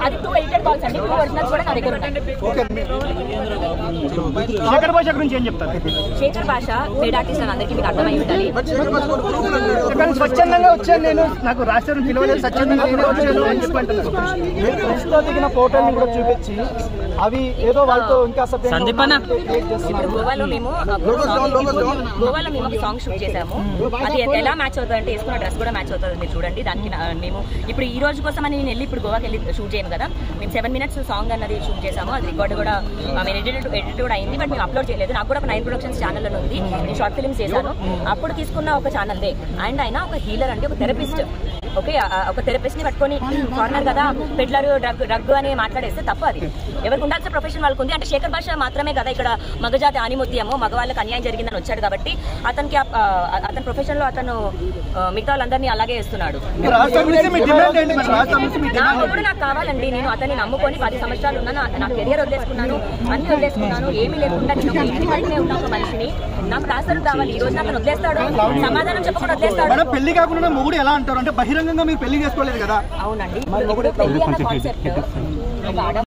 అది 2 edited calls అండి, 2 originals కూడా నా దగ్గర ఉన్నాయి. శేఖర్ భాష గురించి ఏం చెప్తారు? శేఖర్ భాష పేడ్ ఆర్టిస్ట్ అని అందరికీ మీకు అర్థమై ఉండాలి. స్వచ్ఛందంగా వచ్చాను నేను, నాకు రాష్ట్రం పిలవలేదు, స్వచ్ఛందంగా వచ్చాను అని చెప్పంటున్నారు. ఫ్రెండ్స్తో దిగిన ఫోటోని కూడా చూపించి అవి ఏదో వాళ్ళతో ఇంకా గోవాలో మేము ఒక సాంగ్ షూట్ చేసాము. అది ఎలా మ్యాచ్ అవుతుంది అంటే వేసుకున్న డ్రెస్ కూడా మ్యాచ్ అవుతుంది, మీరు చూడండి. దానికి మేము ఇప్పుడు ఈ రోజు కోసం అని నేను వెళ్ళి ఇప్పుడు గోవాకి వెళ్ళి షూట్ చేయను కదా, మేము 7 minutes సాంగ్ అన్నది షూట్ చేసాము. అది రికార్డ్ కూడా మేము ఎడిట్ కూడా అయింది, బట్ మేము అప్లోడ్ చేయలేదు. నాకు కూడా ఒక 9 Productions ఛానల్ అని ఉంది, నేను షార్ట్ ఫిల్మ్స్ చేశాను. అప్పుడు తీసుకున్న ఒక ఛానల్దే. అండ్ ఆయన ఒక హీలర్ అంటే ఒక థెరపిస్ట్. ఓకే, ఒక థెరపిస్ట్ ని పట్టుకొని ఫారినర్ కదా పెడ్లర్ డ్రగ్ అని మాట్లాడేస్తే తప్పు. అది ఎవరికి ఉండాల్సిన ప్రొఫెషన్ వాళ్ళకు ఉంది. అంటే శేఖర్ భాష మాత్రమే కదా ఇక్కడ మగజాతి ఆనిముత్యము, మగవాళ్ళకి అన్యాయం జరిగిందని వచ్చాడు కాబట్టి అతనికి అతని ప్రొఫెషన్ లో అతను మిగతా వాళ్ళందరినీ అలాగే ఇస్తున్నాడు. కూడా నాకు కావాలండి, నేను అతన్ని నమ్ముకొని 10 సంవత్సరాలు ఉన్నాను, నా కెరియర్ వదిలేసుకున్నాను, అన్ని వదిలేసుకున్నాను, ఏమీ లేకుండా నేను ఉన్న ఒక మనిషిని. నాకు రాస్తారు కావాలి. ఈ రోజు అతను వదిలేస్తాడు, సమాధానం చెప్పకుండా వదిలేస్తాడు. పెళ్లి కాకుండా మొగుడు ఎలా అంటారు అంటే బహిరంగంగా మీరు పెళ్లి చేసుకోలేదు కదా? అవునండి, పెళ్లి అన్న కాన్సెప్ట్